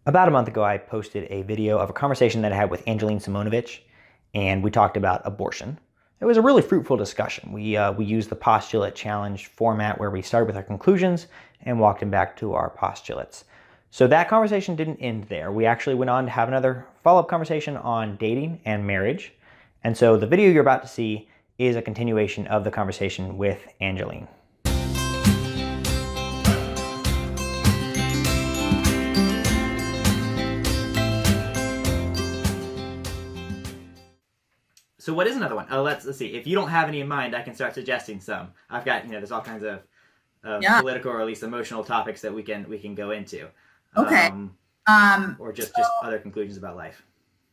About a month ago, I posted a video of a conversation that I had with Angeline, and we talked about abortion. It was a really fruitful discussion. We used the postulate challenge format where we started with our conclusions and walked them back to our postulates. So that conversation didn't end there. We actually went on to have another follow-up conversation on dating and marriage. And so the video you're about to see is a continuation of the conversation with Angeline. So what is another one? Oh, let's see. If you don't have any in mind, I can start suggesting some. I've got, there's all kinds of political or at least emotional topics that we can go into. Okay. Or just other conclusions about life.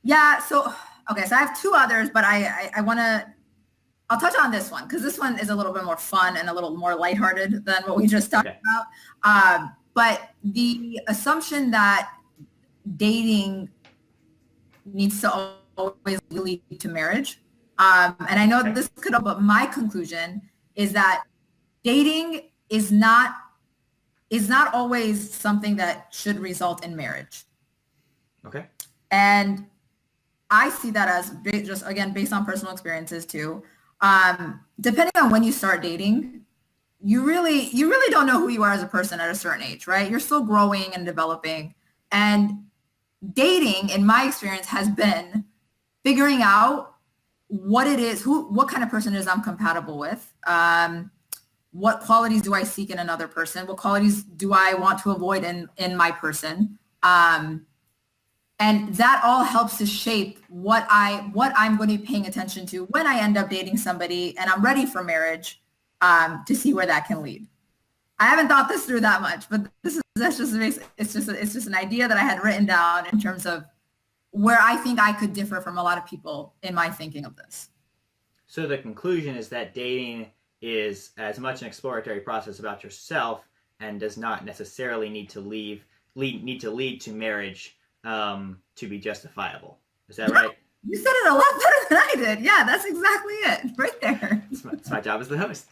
Yeah. So I have two others, but I'll touch on this one because this one is a little bit more fun and a little more lighthearted than what we just talked about. But the assumption that dating needs to always lead to marriage. And I know this could, but my conclusion is that dating is not always something that should result in marriage. Okay. And I see that as just, again, based on personal experiences too. Depending on when you start dating, you really don't know who you are as a person at a certain age, right? You're still growing and developing. And dating, in my experience, has been figuring out what it is, what kind of person it is I'm compatible with. What qualities do I seek in another person? What qualities do I want to avoid in my person? And that all helps to shape what I'm going to be paying attention to when I end up dating somebody and I'm ready for marriage, to see where that can lead. I haven't thought this through that much, but it's just an idea that I had written down in terms of where I think I could differ from a lot of people in my thinking of this. So the conclusion is that dating is as much an exploratory process about yourself and does not necessarily need to lead to marriage to be justifiable. Is that right? You said it a lot better than I did. Yeah, that's exactly it, right there. It's my job as the host.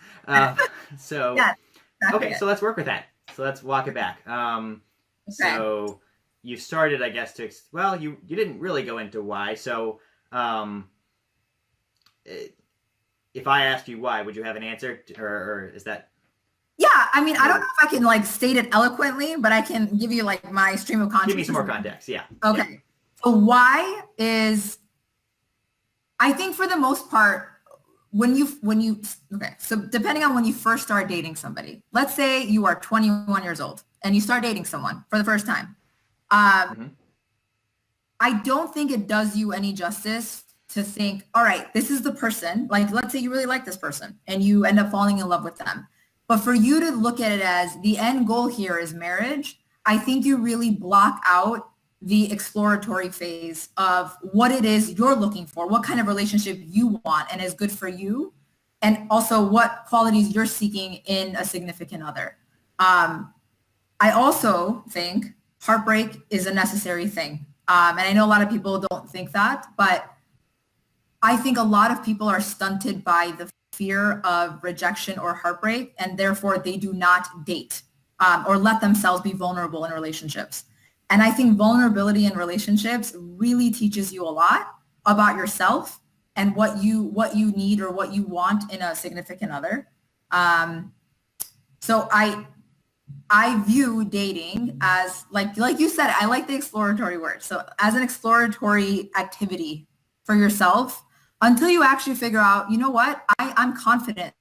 So yeah, exactly okay, so let's work with that. So let's walk it back. So you started, I guess, you didn't really go into why. So if I asked you why, would you have an answer, or is that? Yeah, I mean, I don't know if I can state it eloquently, but I can give you my stream of consciousness. Give me some more context. Yeah. Okay. Yeah. So why is, I think for the most part, so depending on when you first start dating somebody, let's say you are 21 years old and you start dating someone for the first time. I don't think it does you any justice to think, all right, this is the person, let's say you really like this person and you end up falling in love with them. But for you to look at it as the end goal here is marriage, I think you really block out the exploratory phase of what it is you're looking for, what kind of relationship you want and is good for you, and also what qualities you're seeking in a significant other. I also think heartbreak is a necessary thing. And I know a lot of people don't think that, but I think a lot of people are stunted by the fear of rejection or heartbreak, and therefore they do not date or let themselves be vulnerable in relationships. And I think vulnerability in relationships really teaches you a lot about yourself and what you need or what you want in a significant other. So I view dating as like you said, I like the exploratory word. So as an exploratory activity for yourself until you actually figure out, you know what, I'm confident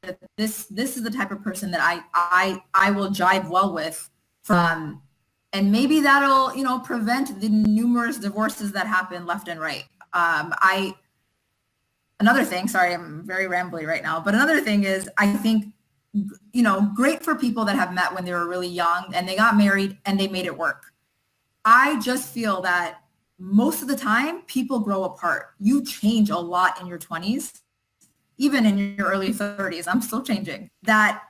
that this is the type of person that I will jive well with from. And maybe that'll, prevent the numerous divorces that happen left and right. Another thing, sorry, I'm very rambly right now, but another thing is I think, great for people that have met when they were really young and they got married and they made it work. I just feel that most of the time people grow apart. You change a lot in your 20s, even in your early 30s. I'm still changing. That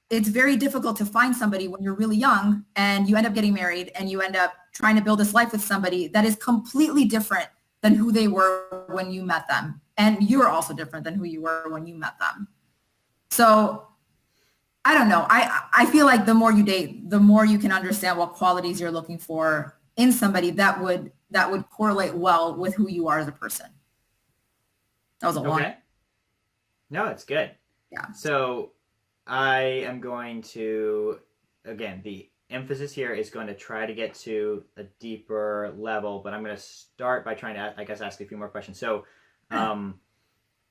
it's very difficult to find somebody when you're really young and you end up getting married and you end up trying to build this life with somebody that is completely different than who they were when you met them. And you're also different than who you were when you met them. So I don't know. I feel like the more you date, the more you can understand what qualities you're looking for in somebody that would correlate well with who you are as a person. That was a long. Okay. No, it's good. Yeah. So I am going to, again, the emphasis here is going to try to get to a deeper level, but I'm going to start by trying to, I guess, ask a few more questions. So,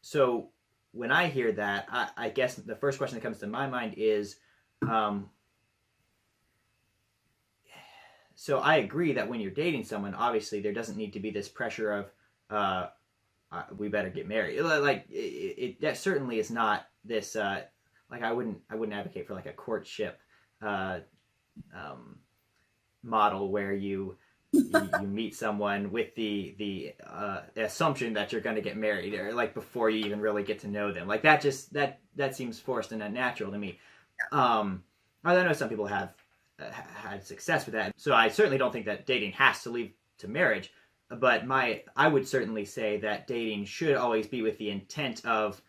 so when I hear that, I guess the first question that comes to my mind is, so I agree that when you're dating someone, obviously there doesn't need to be this pressure of, we better get married. Like that certainly is not this. Like I wouldn't advocate for like a courtship model where you meet someone with the assumption that you're going to get married, or like before you even really get to know them. Like that just that seems forced and unnatural to me. I know some people have had success with that, so I certainly don't think that dating has to lead to marriage. But I would certainly say that dating should always be with the intent of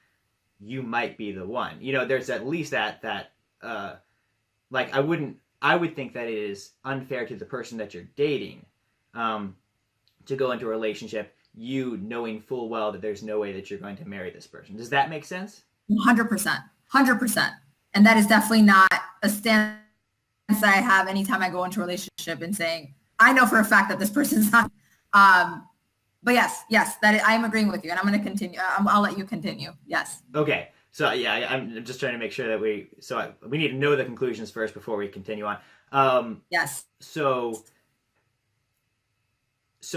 you might be the one. You know, there's at least that like I would think that it is unfair to the person that you're dating to go into a relationship you knowing full well that there's no way that you're going to marry this person. Does that make sense? 100%. 100%. And that is definitely not a stance that I have anytime I go into a relationship and saying, I know for a fact that this person's not. But yes, that I'm agreeing with you, and I'm going to continue. I'll let you continue. Yes. Okay. So yeah, I'm just trying to make sure that we need to know the conclusions first before we continue on. Yes. So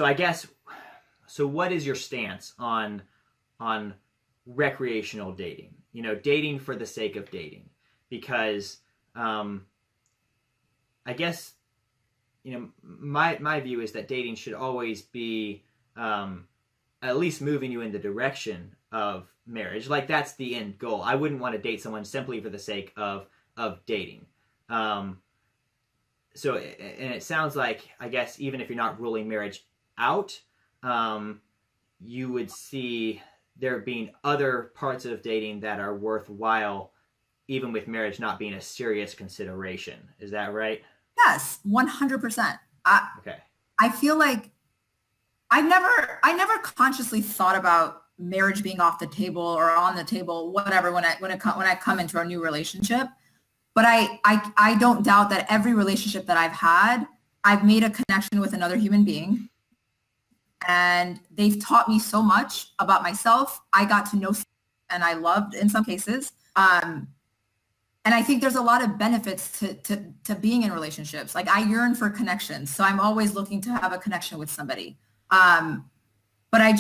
I guess, so what is your stance on recreational dating? You know, dating for the sake of dating, because I guess, you know, my view is that dating should always be at least moving you in the direction of marriage. Like that's the end goal. I wouldn't want to date someone simply for the sake of dating. So, and it sounds like, I guess, even if you're not ruling marriage out, you would see there being other parts of dating that are worthwhile, even with marriage not being a serious consideration. Is that right? Yes, 100%. Okay. I feel like I never consciously thought about marriage being off the table or on the table, whatever, when I come into a new relationship. But I don't doubt that every relationship that I've had, I've made a connection with another human being, and they've taught me so much about myself. I got to know, and I loved in some cases. And I think there's a lot of benefits to being in relationships. Like I yearn for connections, so I'm always looking to have a connection with somebody. But I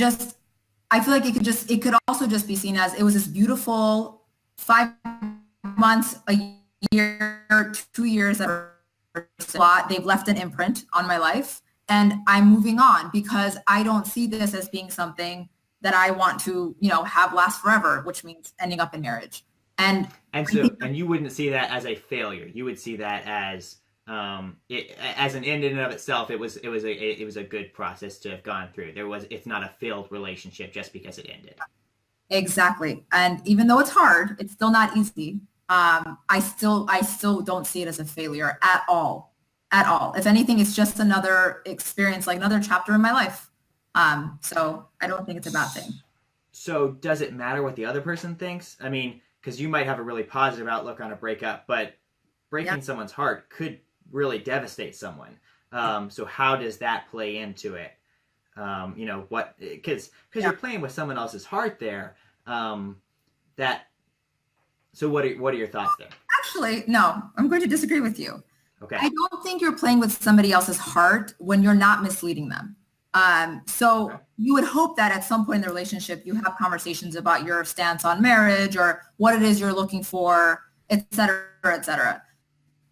feel like it could also just be seen as it was this beautiful 5 months, a year, 2 years that are a lot. They've left an imprint on my life, and I'm moving on because I don't see this as being something that I want to, you know, have last forever, which means ending up in marriage. And you wouldn't see that as a failure. You would see that as as an end in and of itself. It was a good process to have gone through. It's not a failed relationship just because it ended. Exactly. And even though it's hard, it's still not easy. I still don't see it as a failure at all. If anything, it's just another experience, like another chapter in my life. So I don't think it's a bad thing. So does it matter what the other person thinks? I mean, because you might have a really positive outlook on a breakup, but breaking someone's heart could really devastate someone. So how does that play into it? You know, what, because you're playing with someone else's heart there. So what are your thoughts there? Actually, no, I'm going to disagree with you. Okay. I don't think you're playing with somebody else's heart when you're not misleading them. You would hope that at some point in the relationship, you have conversations about your stance on marriage or what it is you're looking for, et cetera, et cetera.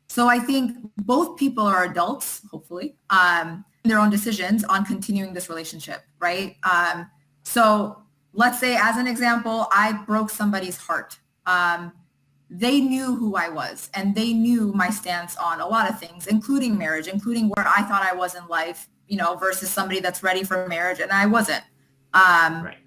So I think both people are adults, hopefully, in their own decisions on continuing this relationship, right? So let's say, as an example, I broke somebody's heart. They knew who I was, and they knew my stance on a lot of things, including marriage, including where I thought I was in life, you know, versus somebody that's ready for marriage, and I wasn't. Right.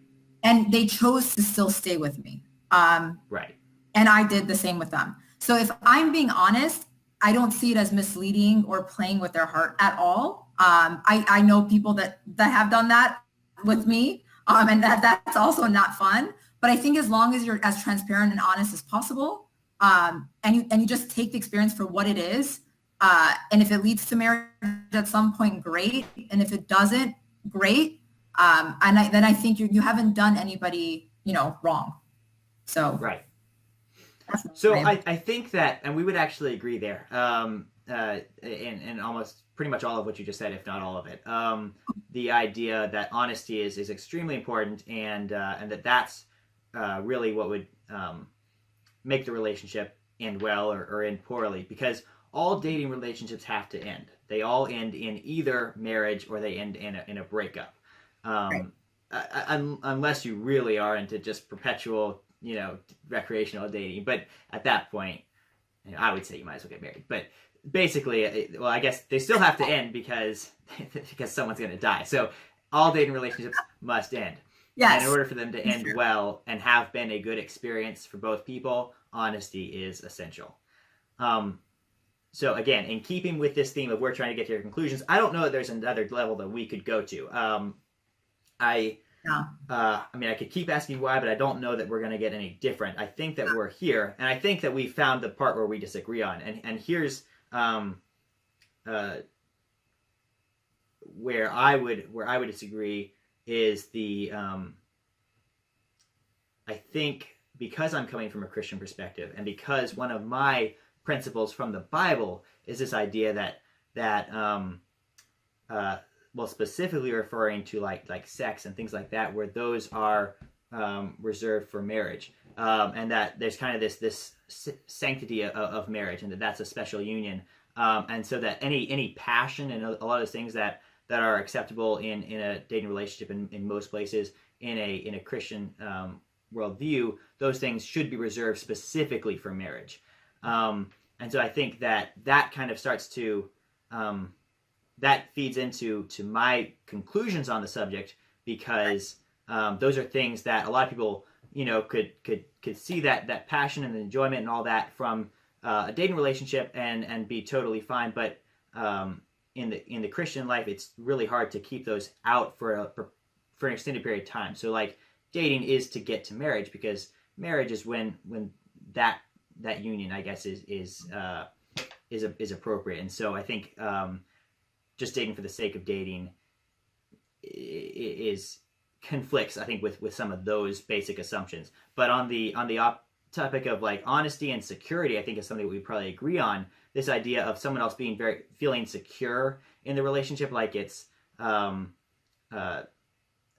And they chose to still stay with me. Right. And I did the same with them. So if I'm being honest, I don't see it as misleading or playing with their heart at all. I know people that have done that with me, and that's also not fun. But I think as long as you're as transparent and honest as possible, and you just take the experience for what it is, and if it leads to marriage at some point, great. And if it doesn't, great. Then I think you haven't done anybody, wrong. So right. So I think that, and we would actually agree there, in almost pretty much all of what you just said, if not all of it. The idea that honesty is extremely important, and that's really what would make the relationship end well or end poorly, because all dating relationships have to end. They all end in either marriage or they end in a breakup. Right. Unless you really are into just perpetual, recreational dating. But at that point, I would say you might as well get married. But basically, well, I guess they still have to end because someone's going to die. So all dating relationships must end. Yes. And in order for them to end well and have been a good experience for both people, honesty is essential. So again, in keeping with this theme of we're trying to get to your conclusions, I don't know that there's another level that we could go to. I mean, I could keep asking why, but I don't know that we're going to get any different. I think that we're here, and I think that we found the part where we disagree on. And here's where I would disagree is the I think because I'm coming from a Christian perspective, and because one of my principles from the Bible is this idea that well, specifically referring to like sex and things like that, where those are reserved for marriage, and that there's kind of this sanctity of marriage, and that's a special union, and so that any passion and a lot of those things that are acceptable in a dating relationship in most places in a Christian worldview, those things should be reserved specifically for marriage. And so I think that kind of starts to that feeds into my conclusions on the subject, because those are things that a lot of people could see that passion and the enjoyment and all that from a dating relationship and be totally fine, but in the Christian life, it's really hard to keep those out for an extended period of time. So like dating is to get to marriage, because marriage is when that union, I guess, is appropriate. And so I think just dating for the sake of dating conflicts, I think, with some of those basic assumptions. But on the topic of like honesty and security, I think is something that we probably agree on. This idea of someone else feeling secure in the relationship, like it's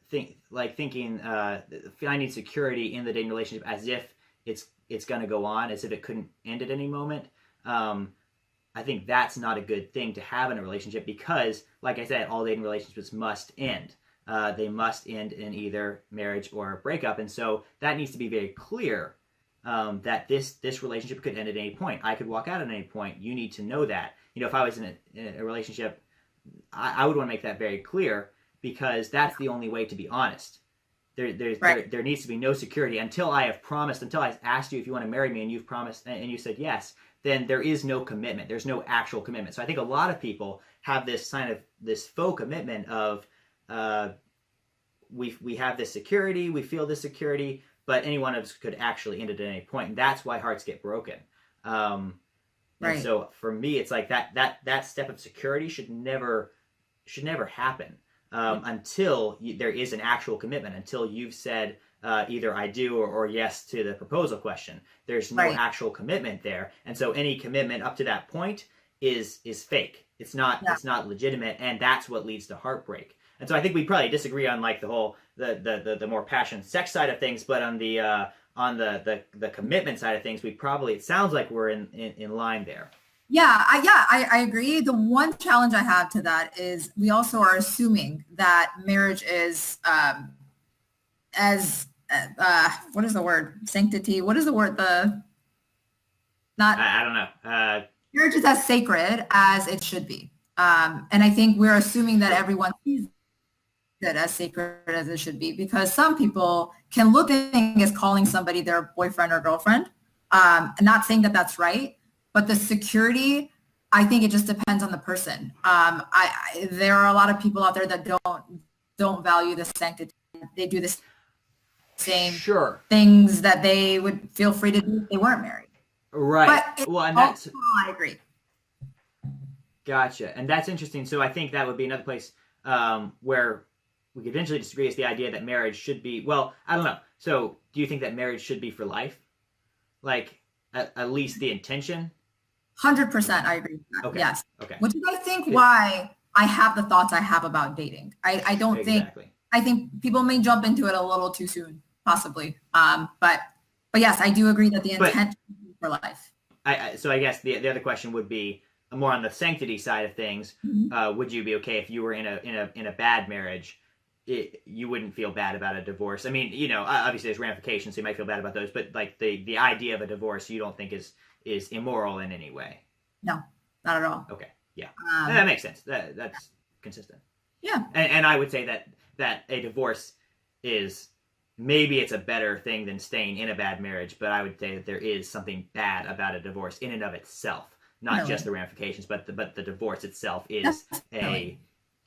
thinking finding security in the dating relationship as if it's going to go on, as if it couldn't end at any moment. I think that's not a good thing to have in a relationship, because, like I said, all dating relationships must end. They must end in either marriage or a breakup, and so that needs to be very clear. That this relationship could end at any point. I could walk out at any point. You need to know that. If I was in a relationship, I would want to make that very clear, because that's the only way to be honest. There needs to be no security until I have promised, until I asked you if you want to marry me and you've promised and you said yes, then there is no commitment. There's no actual commitment. So I think a lot of people have this kind of this faux commitment of we have this security, we feel this security, but any one of us could actually end it at any point. And that's why hearts get broken. And so for me, it's like that step of security should never happen until there is an actual commitment, until you've said either I do or yes to the proposal question. There's no actual commitment there. And so any commitment up to that point is fake. It's not legitimate, and that's what leads to heartbreak. And so I think we probably disagree on like the whole the more passion sex side of things, but on the commitment side of things, it sounds like we're in line there. I agree. The one challenge I have to that is we also are assuming that marriage is as what is the word? Sanctity. What is the word? I don't know. Marriage is as sacred as it should be. And I think we're assuming that everyone sees it as sacred as it should be, because some people can look at things as calling somebody their boyfriend or girlfriend. I'm not saying that that's right, but the security I think it just depends on the person. There are a lot of people out there that don't value the sanctity. They do the same Sure. things that they would feel free to do if they weren't married. Right. But Well, and that's I agree. gotcha, and that's interesting. So I think that would be another place where we could eventually disagree is the idea that marriage should be. Well, I don't know. So do you think that marriage should be for life? Like at least the intention? 100%, I agree with that. Okay. Yes. Okay. Which is, I think, why I have the thoughts I have about dating. I don't Exactly. think, I think people may jump into it a little too soon, possibly. But yes, I do agree that the intent is for life. So I guess the other question would be more on the sanctity side of things. Would you be okay if you were in a bad marriage? You wouldn't feel bad about a divorce. I mean, obviously there's ramifications, so you might feel bad about those. But like the idea of a divorce, you don't think is immoral in any way? No, not at all. Okay, yeah, that makes sense. That's consistent. Yeah, and I would say that a divorce is maybe it's a better thing than staying in a bad marriage, but I would say that there is something bad about a divorce in and of itself, not just the ramifications, but the divorce itself is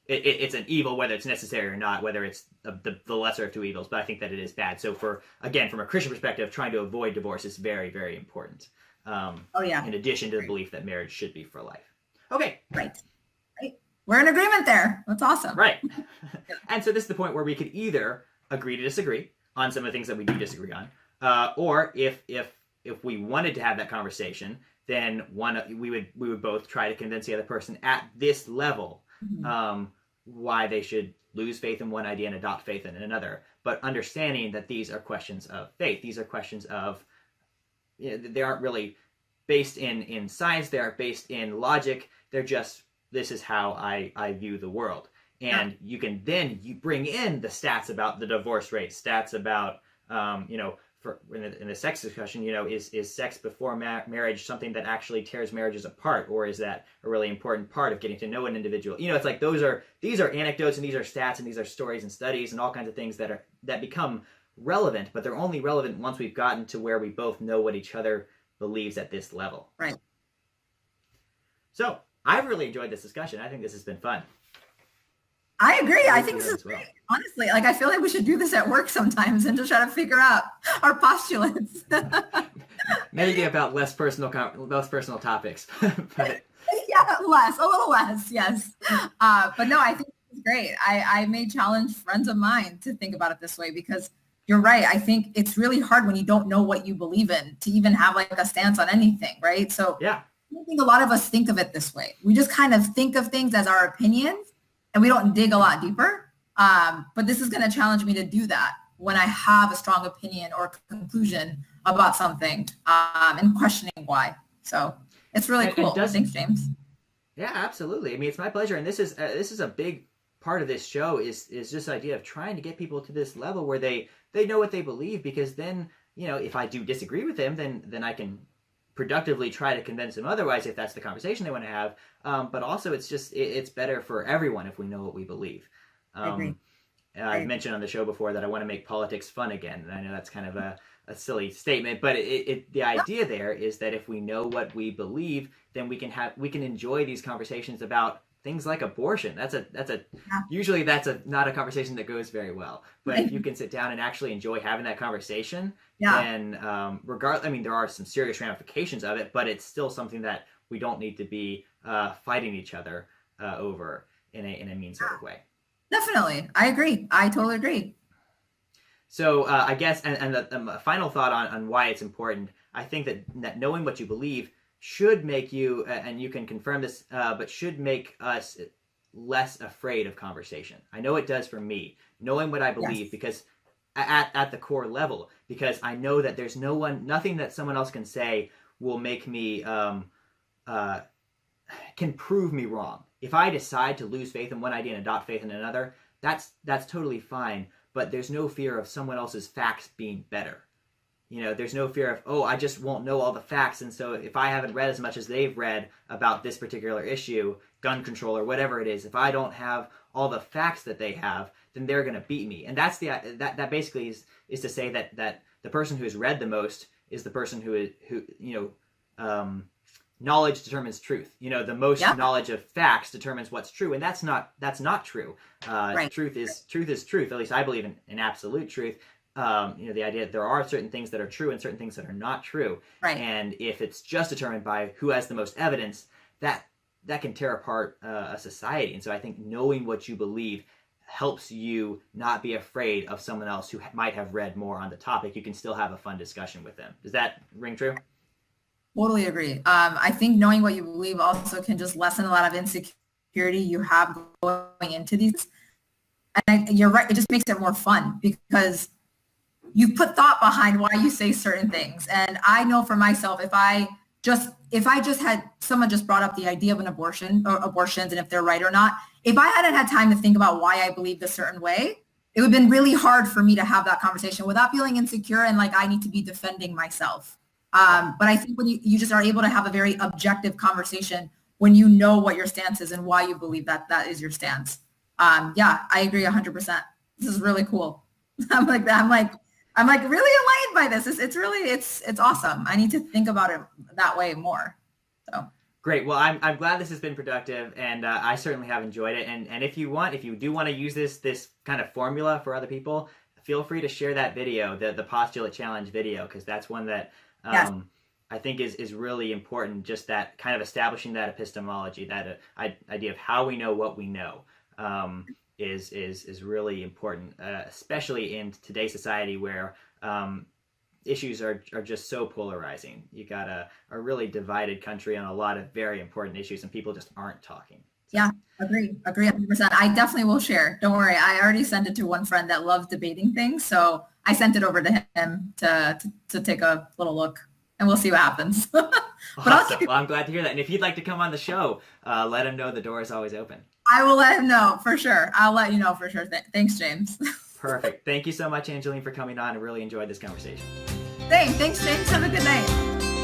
it's an evil, whether it's necessary or not, whether it's the lesser of two evils. But I think that it is bad. So from a Christian perspective, trying to avoid divorce is very, very important. In addition to the belief that marriage should be for life. Okay. Right. We're in agreement there. That's awesome. Right. And so this is the point where we could either agree to disagree on some of the things that we do disagree on, or if we wanted to have that conversation, then we would both try to convince the other person at this level why they should lose faith in one idea and adopt faith in another, but understanding that these are questions of faith. These are questions of, they aren't really based in science. They aren't based in logic. They're just, this is how I view the world. And you can then bring in the stats about the divorce rate, stats about, in the sex discussion, is sex before marriage something that actually tears marriages apart, or is that a really important part of getting to know an individual? It's like these are anecdotes, and these are stats, and these are stories and studies and all kinds of things that become relevant, but they're only relevant once we've gotten to where we both know what each other believes at this level. Right. So I've really enjoyed this discussion. I think this has been fun. I agree. I think this is great. Honestly, like I feel like we should do this at work sometimes and just try to figure out our postulates. Maybe about less personal topics, but yeah, a little less, yes. But no, I think it's great. I may challenge friends of mine to think about it this way, because you're right. I think it's really hard when you don't know what you believe in to even have like a stance on anything, right? So yeah, I think a lot of us think of it this way. We just kind of think of things as our opinions, and we don't dig a lot deeper. But this is going to challenge me to do that when I have a strong opinion or conclusion about something, and questioning why. So it's really cool. Thanks, James. Yeah, absolutely. I mean, it's my pleasure. And this is a big part of this show is this idea of trying to get people to this level where they know what they believe, because then, if I do disagree with them, then I can productively try to convince them otherwise, if that's the conversation they want to have. But also it's better for everyone if we know what we believe. I agree. I've mentioned on the show before that I want to make politics fun again. And I know that's kind of a silly statement, but the idea there is that if we know what we believe, then we can enjoy these conversations about things like abortion. Usually that's not a conversation that goes very well. But if you can sit down and actually enjoy having that conversation, then there are some serious ramifications of it, but it's still something that we don't need to be fighting each other over in a mean sort of way. Definitely. I agree. I totally agree. So I guess, and the final thought on why it's important, I think that knowing what you believe should make you, and you can confirm this, but should make us less afraid of conversation. I know it does for me, knowing what I believe, because at the core level, because I know that there's nothing that someone else can say will make me, can prove me wrong. If I decide to lose faith in one idea and adopt faith in another, that's totally fine, but there's no fear of someone else's facts being better. There's no fear of, I just won't know all the facts, and so if I haven't read as much as they've read about this particular issue, gun control or whatever it is, if I don't have all the facts that they have, then they're going to beat me. And that's that basically is to say that the person who has read the most is the person who knowledge determines truth. You know, the most knowledge of facts determines what's true, and that's not true. Right. Truth is truth. At least I believe in absolute truth. You know, the idea that there are certain things that are true and certain things that are not true. Right. And if it's just determined by who has the most evidence, that can tear apart a society. And so I think knowing what you believe helps you not be afraid of someone else who might have read more on the topic. You can still have a fun discussion with them. Does that ring true? Totally agree. I think knowing what you believe also can just lessen a lot of insecurity you have going into these. And you're right. It just makes it more fun because you put thought behind why you say certain things. And I know for myself, if I just had someone just brought up the idea of an abortion or abortions and if they're right or not, if I hadn't had time to think about why I believed a certain way, it would have been really hard for me to have that conversation without feeling insecure and like I need to be defending myself. But I think when you just are able to have a very objective conversation when you know what your stance is and why you believe that is your stance. Yeah, I agree 100%. This is really cool. I'm like really enlightened by this. It's awesome. I need to think about it that way more. So great. Well, I'm glad this has been productive, and I certainly have enjoyed it. And if you do want to use this kind of formula for other people, feel free to share that video, the Postulate Challenge video, because that's one that I think is really important. Just that kind of establishing that epistemology, that idea of how we know what we know. Is really important, especially in today's society where issues are just so polarizing. You got a really divided country on a lot of very important issues, and people just aren't talking. So. Yeah, agree 100%. I definitely will share. Don't worry. I already sent it to one friend that loves debating things, so I sent it over to him to take a little look, and we'll see what happens. Awesome. Well, I'm glad to hear that. And if you'd like to come on the show, let him know the door is always open. I will let him know for sure. I'll let you know for sure. Thanks, James. Perfect. Thank you so much, Angeline, for coming on. I really enjoyed this conversation. Thanks, James. Have a good night.